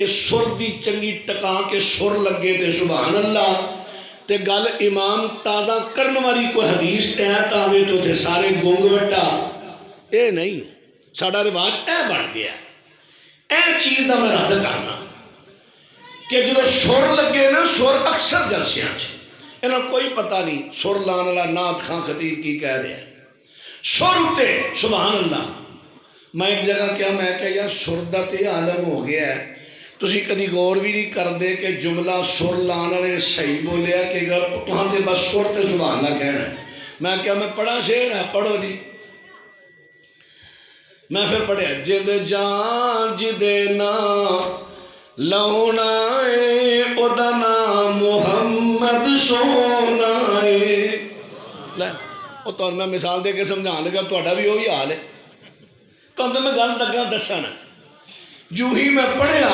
सुर की चंगी टका के सुर लगे तो सुभान अल्लाह। तो गल इमाम ताज़ा करने वाली कोई हदीस तैत आवे तो थे सारे गुंग वट्टा, ये नहीं साडा रिवाज ए बन गया। ए चीज़ का मैं रद्द करना कि जो सुर लगे ना, सुर अक्सर जलसियां इन्हों कोई पता नहीं सुर लाने वाला नाथ खां खतीब की कह रहा है। सुर उत्ते सुभान अल्लाह। मैं एक जगह क्या मैं क्या यार सुर का तो आलम हो गया है, तुसी कभी गौर भी नहीं करते कि जुमला सुर लाने वाले सही बोलिया कि गल तुहां ते बस सुर ते सुभान अल्लाह कहना है। मैं क्या मैं पढ़ा शेर है, पढ़ो नहीं। मैं फिर पढ़िया जिद जान जिदे ना लाउना है ओदा नाम मुहम्मद सोना है। लै वो तो मैं मिसाल दे के समझाने लगा, तुहाडा भी वही हाल है। तो मैं गल लगा दसन जू ही मैं पढ़िया